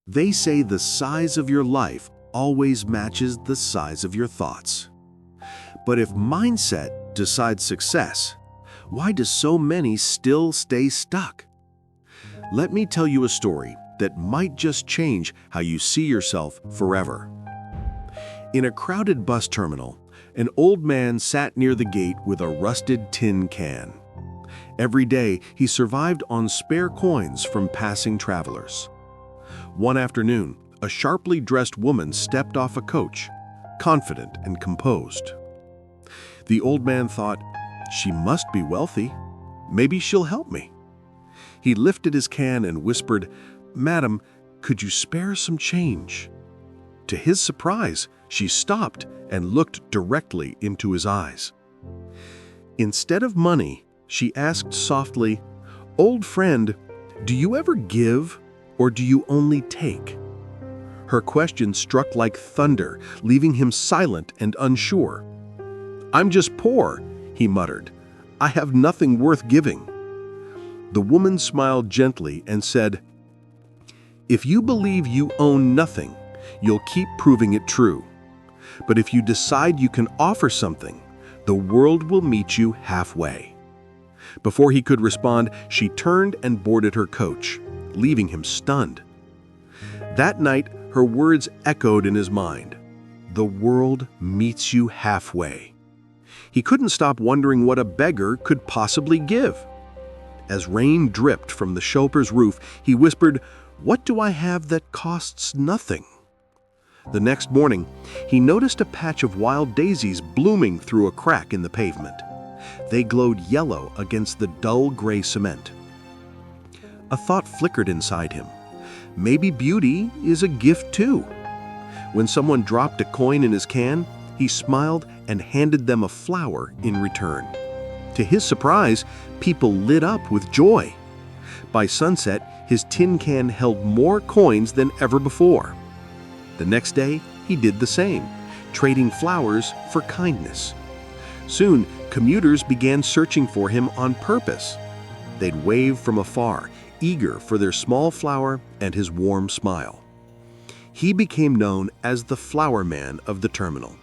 They say the size of your life always matches the size of your thoughts. But if mindset decides success, why do so many still stay stuck? Let me tell you a story that might just change how you see yourself forever. In a crowded bus terminal, an old man sat near the gate with a rusted tin can. Every day, he survived on spare coins from passing travelers. One afternoon, a sharply dressed woman stepped off a coach, confident and composed. The old man thought, "She must be wealthy. Maybe she'll help me." He lifted his can and whispered, "Madam, could you spare some change?" To his surprise, she stopped and looked directly into his eyes. Instead of money, she asked softly, "Old friend, do you ever give or do you only take?" Her question struck like thunder, leaving him silent and unsure. "I'm just poor," he muttered. "I have nothing worth giving." The woman smiled gently and said, "If you believe you own nothing, you'll keep proving it true. But if you decide you can offer something, the world will meet you halfway." Before he could respond, she turned and boarded her coach, leaving him stunned. That night, her words echoed in his mind. The world meets you halfway. He couldn't stop wondering what a beggar could possibly give. As rain dripped from the chauffeur's roof, he whispered, "What do I have that costs nothing?" The next morning, he noticed a patch of wild daisies blooming through a crack in the pavement. They glowed yellow against the dull gray cement. A thought flickered inside him. Maybe beauty is a gift too. When someone dropped a coin in his can, he smiled and handed them a flower in return. To his surprise, people lit up with joy. By sunset, his tin can held more coins than ever before. The next day, he did the same, trading flowers for kindness. Soon, commuters began searching for him on purpose. They'd wave from afar, eager for their small flower and his warm smile. He became known as the flower man of the terminal.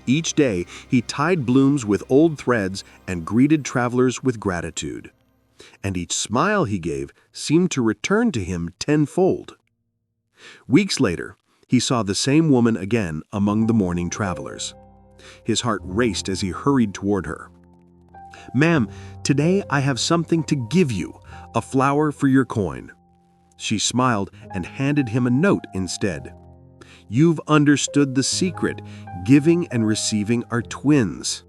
Each day, he tied blooms with old threads and greeted travelers with gratitude. And each smile he gave seemed to return to him tenfold. Weeks later, he saw the same woman again among the morning travelers. His heart raced as he hurried toward her. "Ma'am, today I have something to give you, a flower for your coin." She smiled and handed him a note instead. "You've understood the secret. Giving and receiving are twins."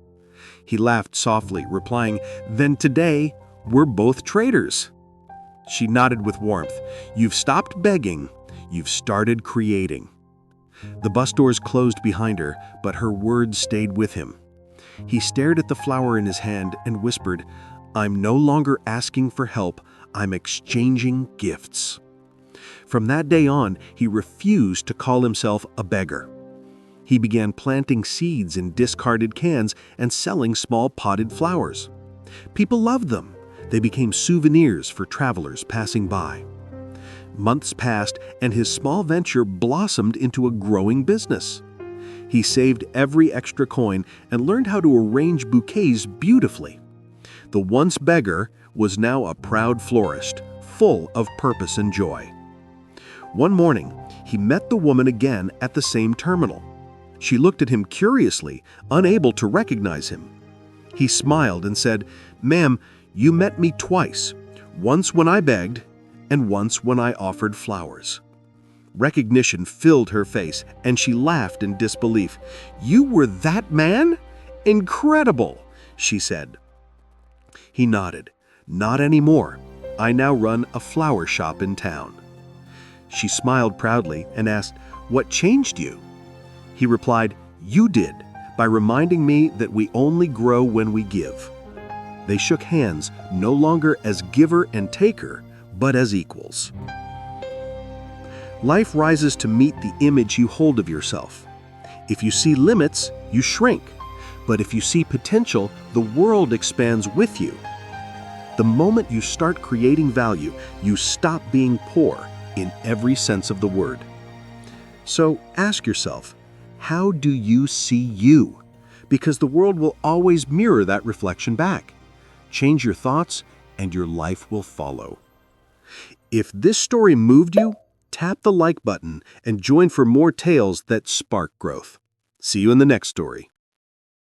He laughed softly, replying, "Then today, we're both traders." She nodded with warmth. "You've stopped begging. You've started creating." The bus doors closed behind her, but her words stayed with him. He stared at the flower in his hand and whispered, "I'm no longer asking for help. I'm exchanging gifts." From that day on, he refused to call himself a beggar. He began planting seeds in discarded cans and selling small potted flowers. People loved them. They became souvenirs for travelers passing by. Months passed, and his small venture blossomed into a growing business. He saved every extra coin and learned how to arrange bouquets beautifully. The once beggar was now a proud florist, full of purpose and joy. One morning, he met the woman again at the same terminal. She looked at him curiously, unable to recognize him. He smiled and said, "Ma'am, you met me twice, once when I begged and once when I offered flowers." Recognition filled her face, and she laughed in disbelief. "You were that man? Incredible," she said. He nodded. "Not anymore. I now run a flower shop in town." She smiled proudly and asked, "What changed you?" He replied, "You did, by reminding me that we only grow when we give." They shook hands, no longer as giver and taker, but as equals. Life rises to meet the image you hold of yourself. If you see limits, you shrink. But if you see potential, the world expands with you. The moment you start creating value, you stop being poor in every sense of the word. So ask yourself, how do you see you? Because the world will always mirror that reflection back. Change your thoughts, and your life will follow. If this story moved you, tap the like button and join for more tales that spark growth. See you in the next story.